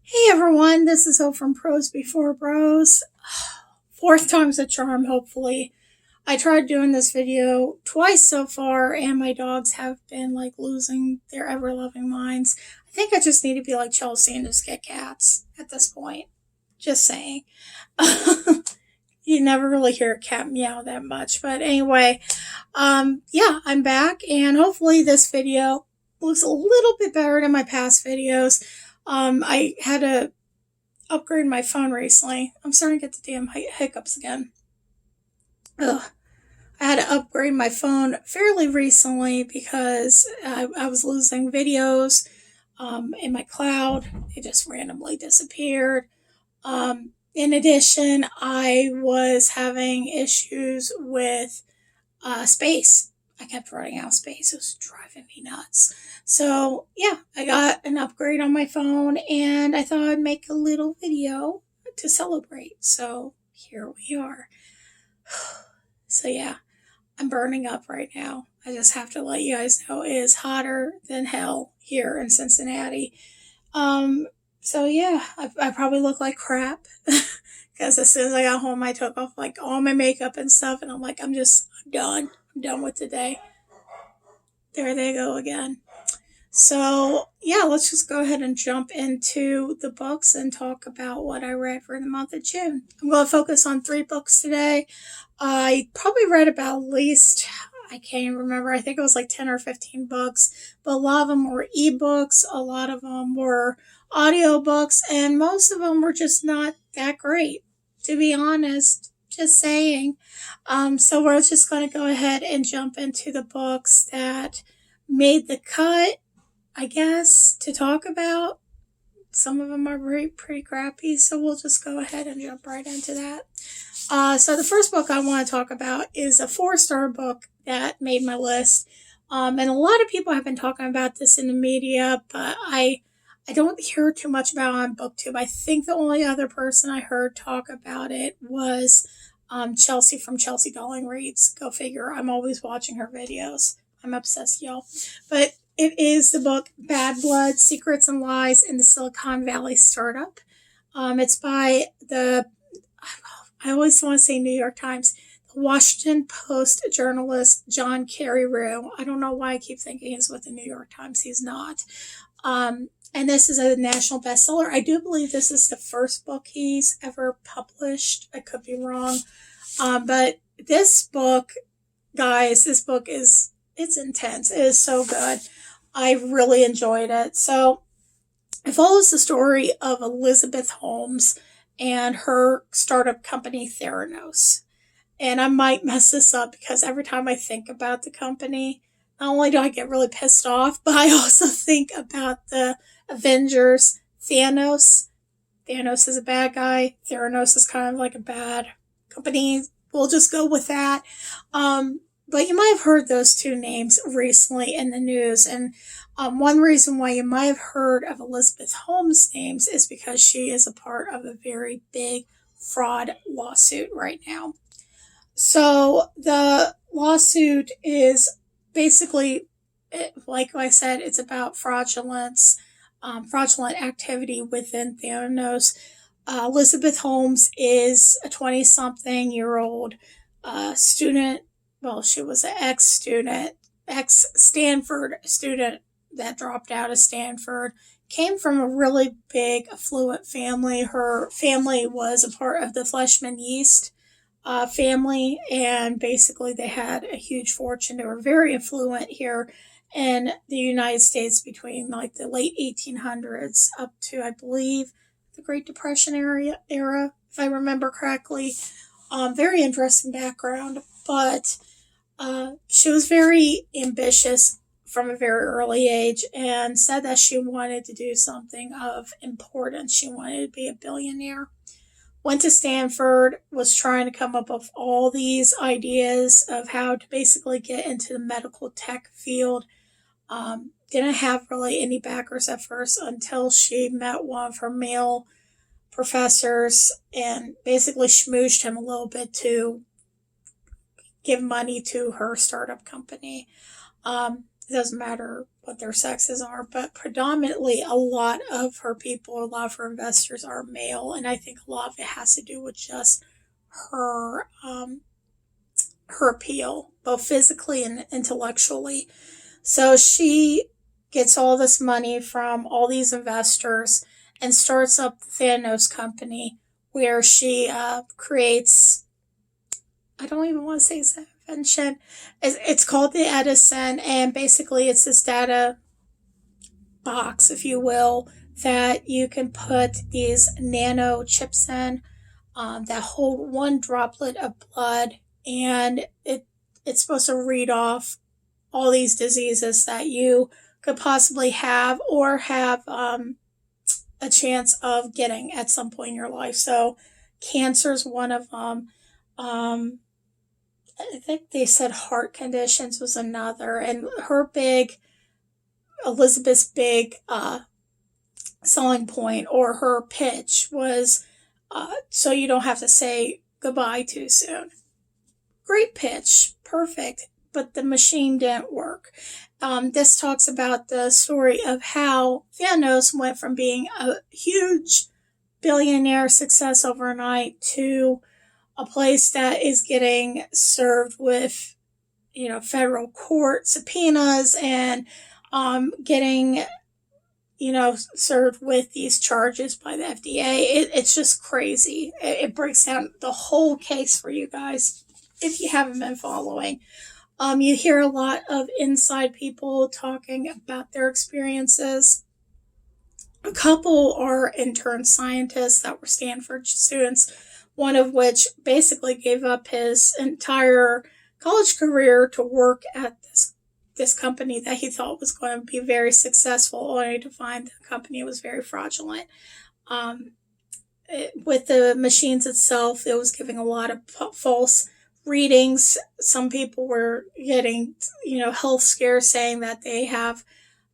Hey everyone, this is Hope from Pros Before Bros. Fourth time's a charm, hopefully. I tried doing this video twice so far, and my dogs have been like losing their ever loving minds. I think I just need to be like Chelsea and just get cats at this point. Just saying. You never really hear a cat meow that much. But anyway, yeah, I'm back, and hopefully this video looks a little bit better than my past videos. I had to upgrade my phone recently. I'm starting to get the damn hiccups again. Ugh. I had to upgrade my phone fairly recently because I was losing videos in my cloud. They just randomly disappeared. In addition, I was having issues with space. I kept running out of space. It was driving me nuts. So, yeah, I got an upgrade on my phone and I thought I'd make a little video to celebrate. So, here we are. So, yeah, I'm burning up right now. I just have to let you guys know it is hotter than hell here in Cincinnati. So, yeah, I probably look like crap because as soon as I got home, I took off like all my makeup and stuff, and I'm like, I'm done. I'm done with today. There they go again. So, yeah, let's just go ahead and jump into the books and talk about what I read for the month of June. I'm going to focus on 3 books today. I probably read about at least, I can't even remember, I think it was like 10 or 15 books, but a lot of them were ebooks, a lot of them were audiobooks, and most of them were just not that great, to be honest. Just saying. So we're just going to go ahead and jump into the books that made the cut, I guess, to talk about. Some of them are pretty crappy, so we'll just go ahead and jump right into that. So the first book I want to talk about is a 4-star book that made my list. And a lot of people have been talking about this in the media, but I don't hear too much about it on BookTube. I think the only other person I heard talk about it was Chelsea from Chelsea Darling Reads. Go figure. I'm always watching her videos. I'm obsessed, y'all. But it is the book Bad Blood, Secrets and Lies in the Silicon Valley Startup. It's by I always want to say New York Times, the Washington Post journalist John Carreyrou. I don't know why I keep thinking he's with the New York Times. He's not. And this is a national bestseller. I do believe this is the first book he's ever published. I could be wrong. But this book, guys, it's intense. It is so good. I really enjoyed it. So it follows the story of Elizabeth Holmes and her startup company, Theranos. And I might mess this up because every time I think about the company, not only do I get really pissed off, but I also think about the Avengers, Thanos. Thanos is a bad guy. Theranos is kind of like a bad company. We'll just go with that. But you might have heard those 2 names recently in the news. And one reason why you might have heard of Elizabeth Holmes' names is because she is a part of a very big fraud lawsuit right now. So the lawsuit is basically, like I said, it's about fraudulent activity within Theranos. Elizabeth Holmes is a 20-something-year-old student. Well, she was an ex-Stanford student that dropped out of Stanford. Came from a really big, affluent family. Her family was a part of the Fleischmann Yeast family, and basically they had a huge fortune. They were very affluent here in the United States between like the late 1800s up to, I believe, the Great Depression era, if I remember correctly. Very interesting background, but she was very ambitious from a very early age and said that she wanted to do something of importance. She wanted to be a billionaire. Went to Stanford, was trying to come up with all these ideas of how to basically get into the medical tech field. Didn't have really any backers at first until she met one of her male professors and basically schmoozed him a little bit to give money to her startup company. It doesn't matter what their sexes are, but predominantly a lot of her people, a lot of her investors are male, and I think a lot of it has to do with just her her appeal, both physically and intellectually. So she gets all this money from all these investors and starts up the Thanos company, where she creates, I don't even want to say it's an invention. It's called the Edison, and basically it's this data box, if you will, that you can put these nano chips in that hold one droplet of blood, and it's supposed to read off all these diseases that you could possibly have or have a chance of getting at some point in your life. So cancer is one of them. I think they said heart conditions was another, and Elizabeth's big selling point, or her pitch, was so you don't have to say goodbye too soon. Great pitch, perfect, but the machine didn't work. This talks about the story of how Thanos went from being a huge billionaire success overnight to a place that is getting served with, federal court subpoenas and getting, served with these charges by the FDA. It's just crazy. It breaks down the whole case for you guys if you haven't been following. You hear a lot of inside people talking about their experiences. A couple are intern scientists that were Stanford students, one of which basically gave up his entire college career to work at this company that he thought was going to be very successful, only to find the company was very fraudulent. With the machines itself, it was giving a lot of false readings. Some people were getting, health scares saying that they have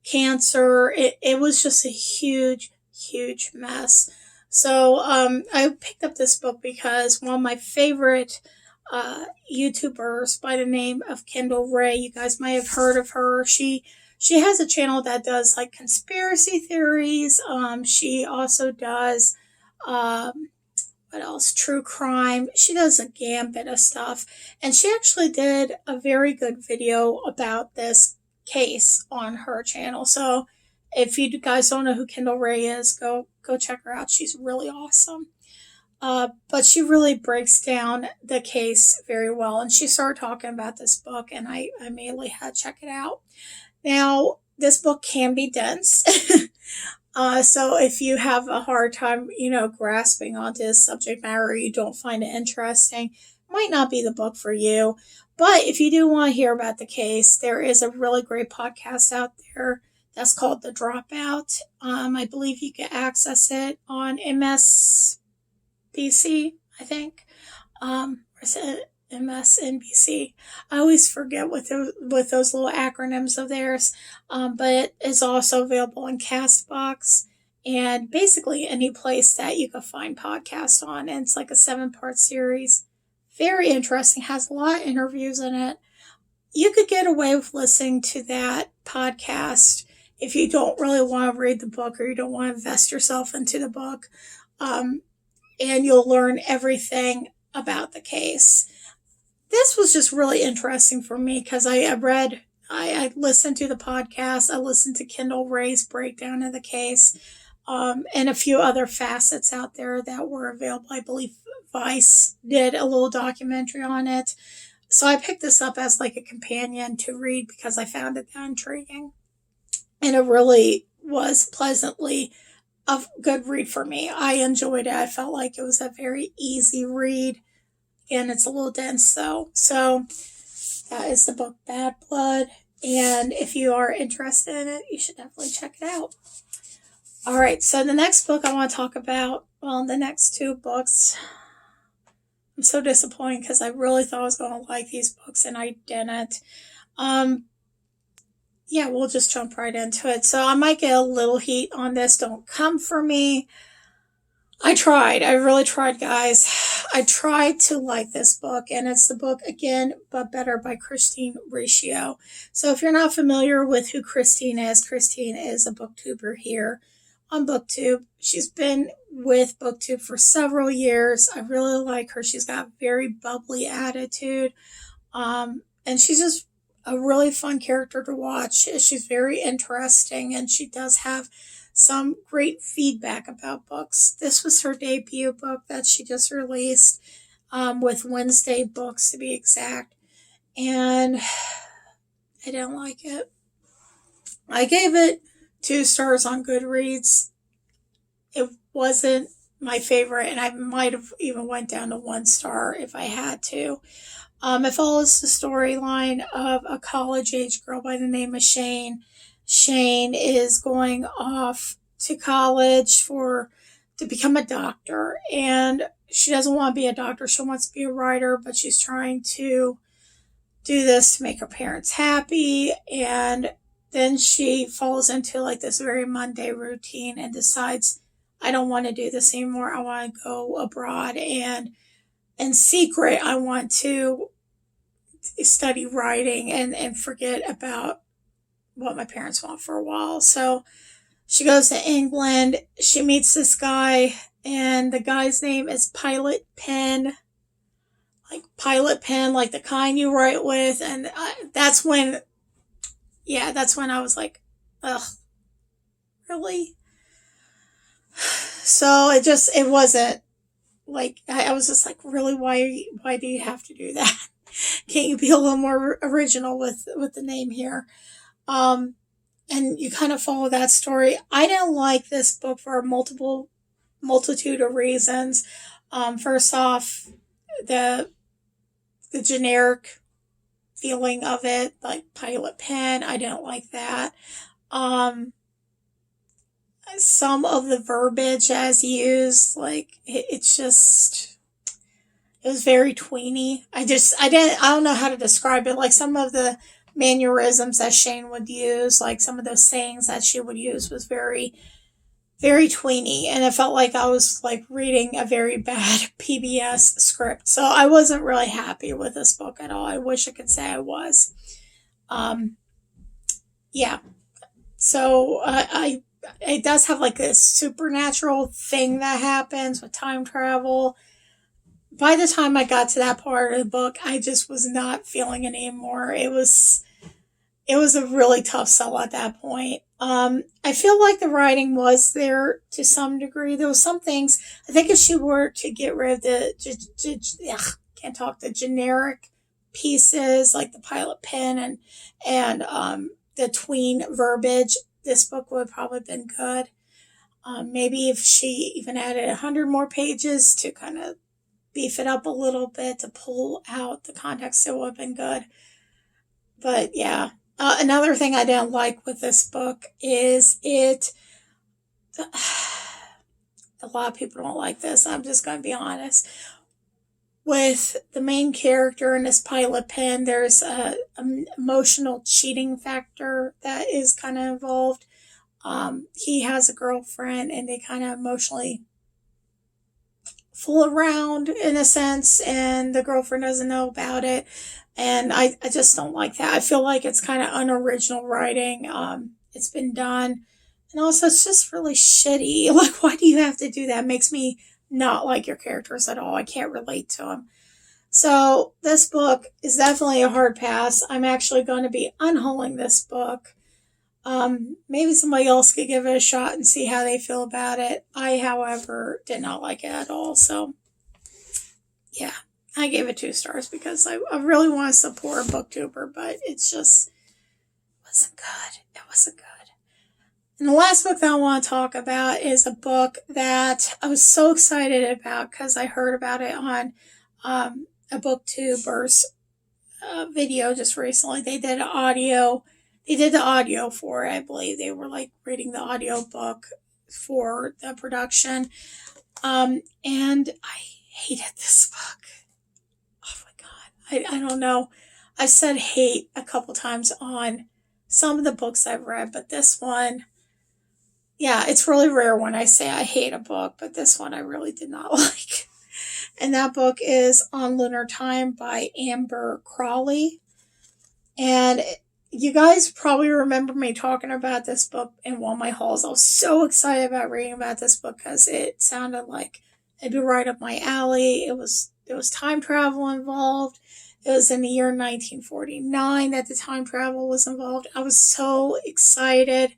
cancer. It was just a huge, huge mess. So I picked up this book because one of my favorite YouTubers by the name of Kendall Rae, you guys might have heard of her. She has a channel that does like conspiracy theories. She also does what else? True crime. She does a gambit of stuff, and she actually did a very good video about this case on her channel. So if you guys don't know who Kendall Rae is, go check her out. She's really awesome. But she really breaks down the case very well. And she started talking about this book, and I immediately had to check it out. Now, this book can be dense. So if you have a hard time, grasping onto this subject matter, or you don't find it interesting, it might not be the book for you. But if you do want to hear about the case, there is a really great podcast out there that's called The Dropout. I believe you can access it on MSNBC, I think. Or is it MSNBC? I always forget with those little acronyms of theirs. But it is also available in Castbox and basically any place that you can find podcasts on. And it's like a 7-part series. Very interesting. Has a lot of interviews in it. You could get away with listening to that podcast if you don't really want to read the book, or you don't want to invest yourself into the book. And you'll learn everything about the case. This was just really interesting for me because I listened to the podcast. I listened to Kendall Rae's breakdown of the case, and a few other facets out there that were available. I believe Vice did a little documentary on it. So I picked this up as like a companion to read because I found it that intriguing. And it really was pleasantly a good read for me. I enjoyed it. I felt like it was a very easy read. And it's a little dense though. So that is the book Bad Blood. And if you are interested in it, you should definitely check it out. All right, so the next book I want to talk about, well, the next two books, I'm so disappointed because I really thought I was going to like these books and I didn't. Yeah, we'll just jump right into it. So I might get a little heat on this. Don't come for me. I tried. I really tried, guys. I tried to like this book, and it's the book Again But Better by Christine Riccio. So if you're not familiar with who Christine is a booktuber here on BookTube. She's been with BookTube for several years. I really like her. She's got a very bubbly attitude. And she's just a really fun character to watch. She's very interesting, and she does have some great feedback about books. This was her debut book that she just released, with Wednesday Books to be exact. And I didn't like it. I gave it 2 stars on Goodreads. It wasn't my favorite, and I might have even went down to 1 star if I had to. It follows the storyline of a college-age girl by the name of Shane. Shane is going off to college to become a doctor, and she doesn't want to be a doctor. She wants to be a writer, but she's trying to do this to make her parents happy, and then she falls into like this very Monday routine and decides, I don't want to do this anymore. I want to go abroad, and in secret, I want to study writing and forget about what my parents want for a while. So she goes to England. She meets this guy, and the guy's name is Pilot Pen. Like Pilot Pen, like the kind you write with. And that's when I was like, ugh, really? So it wasn't like, I was just like, really, why do you have to do that? Can't you be a little more original with the name here? And you kind of follow that story. I didn't like this book for a multitude of reasons. First off, the generic feeling of it, like Pilot Pen, I didn't like that. Some of the verbiage as used, like it was very tweeny. I don't know how to describe it. Like some of the mannerisms that Shane would use, like some of those sayings that she would use was very, very tweeny. And it felt like I was like reading a very bad PBS script. So I wasn't really happy with this book at all. I wish I could say I was. Yeah. So it does have like this supernatural thing that happens with time travel. By the time I got to that part of the book, I just was not feeling it anymore. It was a really tough sell at that point. I feel like the writing was there to some degree. There was some things, I think if she were to get rid of the generic pieces like the Pilot Pen and the tween verbiage, this book would have probably been good. Maybe if she even added 100 more pages to kind of beef it up a little bit to pull out the context, it would have been good. But yeah, another thing I didn't like with this book is a lot of people don't like this. I'm just going to be honest. With the main character in this Pilot Pen, there's an emotional cheating factor that is kind of involved. He has a girlfriend, and they kind of emotionally fool around in a sense, and the girlfriend doesn't know about it. And I just don't like that. I feel like it's kind of unoriginal writing. It's been done. And also, it's just really shitty. Like, why do you have to do that? It makes me not like your characters at all. I can't relate to them. So this book is definitely a hard pass. I'm actually going to be unhauling this book. Maybe somebody else could give it a shot and see how they feel about it. I, however, did not like it at all. So, yeah, I gave it 2 stars because I really want to support a booktuber, but it wasn't good. It wasn't good. And the last book that I want to talk about is a book that I was so excited about because I heard about it on a booktuber's video just recently. They did the audio for it, I believe. They were like reading the audio book for the production. And I hated this book. Oh my God. I don't know. I've said hate a couple times on some of the books I've read, but this one, yeah, it's really rare when I say I hate a book, but this one I really did not like. And that book is On Lunar Time by Amber Crawley. And you guys probably remember me talking about this book in one of my hauls. I was so excited about reading about this book because it sounded like it'd be right up my alley. There was time travel involved. It was in the year 1949 that the time travel was involved. I was so excited.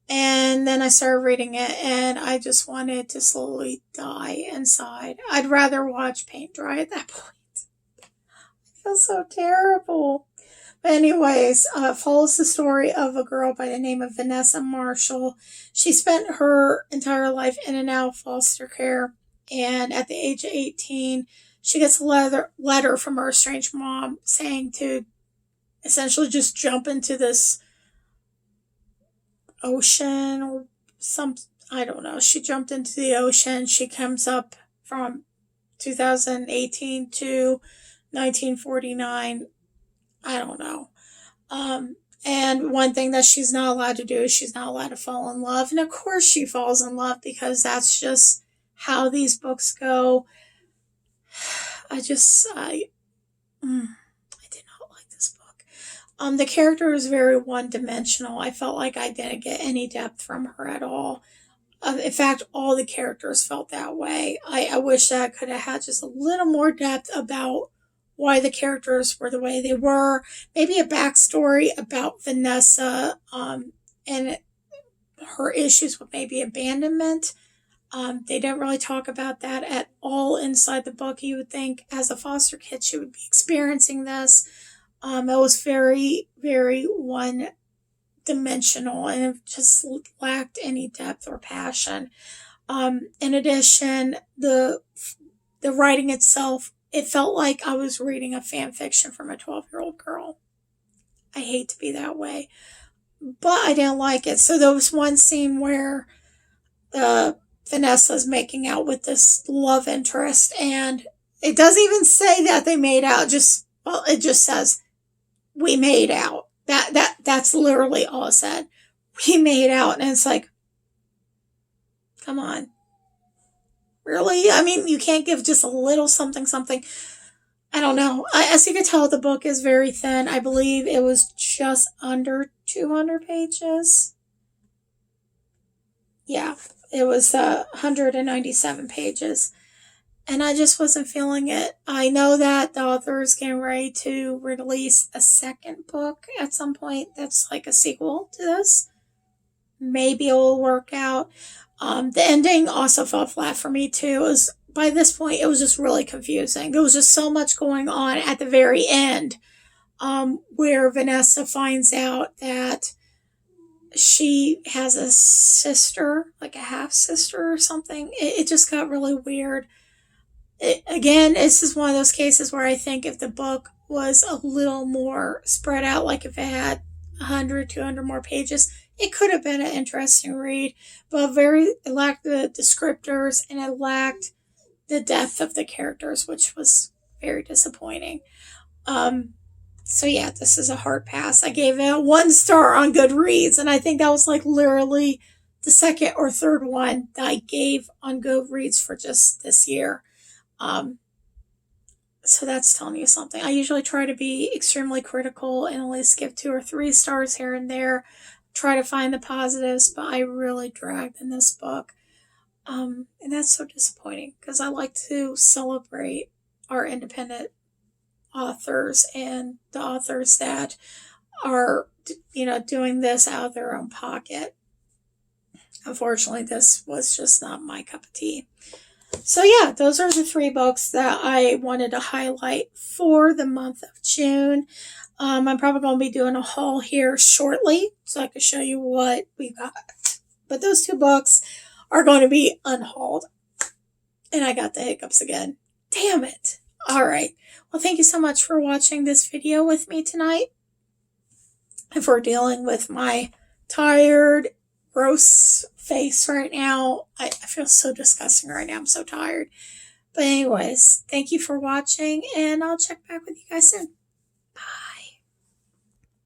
And then I started reading it and I just wanted to slowly die inside. I'd rather watch paint dry at that point. I feel so terrible. But anyways, follows the story of a girl by the name of Vanessa Marshall. She spent her entire life in and out of foster care. And at the age of 18, she gets a letter from her estranged mom saying to essentially just jump into this ocean or I don't know. She jumped into the ocean. She comes up from 2018 to 1949. I don't know. And one thing that she's not allowed to do is she's not allowed to fall in love. And of course she falls in love because that's just how these books go. I did not like this book. The character is very one-dimensional. I felt like I didn't get any depth from her at all. In fact, all the characters felt that way. I wish that I could have had just a little more depth about why the characters were the way they were. Maybe a backstory about Vanessa and her issues with maybe abandonment. They didn't really talk about that at all inside the book. You would think as a foster kid she would be experiencing this. It was very, very one-dimensional and it just lacked any depth or passion. In addition, the writing itself, it felt like I was reading a fan fiction from a 12-year-old girl. I hate to be that way, but I didn't like it. So there was one scene where Vanessa's making out with this love interest, and it doesn't even say that they made out. It just says we made out. That's literally all it said. We made out, and it's like, come on. Really? I mean, you can't give just a little something. I don't know. As you can tell, the book is very thin. I believe it was just under 200 pages. Yeah, it was 197 pages. And I just wasn't feeling it. I know that the author is getting ready to release a second book at some point that's like a sequel to this. Maybe it will work out. The ending also fell flat for me too. By this point, it was just really confusing. There was just so much going on at the very end, where Vanessa finds out that she has a sister, like a half-sister or something. It just got really weird. Again, this is one of those cases where I think if the book was a little more spread out, like if it had 100, 200 more pages, it could have been an interesting read, but it lacked the descriptors and it lacked the depth of the characters, which was very disappointing. So yeah, this is a hard pass. I gave it 1 star on Goodreads, and I think that was like literally the second or third one that I gave on Goodreads for just this year. So that's telling you something. I usually try to be extremely critical and only give 2 or 3 stars here and there. Try to find the positives, but I really dragged in this book. And that's so disappointing because I like to celebrate our independent authors and the authors that are, doing this out of their own pocket. Unfortunately, this was just not my cup of tea. So yeah, those are the 3 books that I wanted to highlight for the month of June. I'm probably going to be doing a haul here shortly so I can show you what we got. But those 2 books are going to be unhauled. And I got the hiccups again. Damn it. All right. Well, thank you so much for watching this video with me tonight. And for dealing with my tired, gross face right now. I feel so disgusting right now. I'm so tired. But anyways, thank you for watching, and I'll check back with you guys soon. Bye.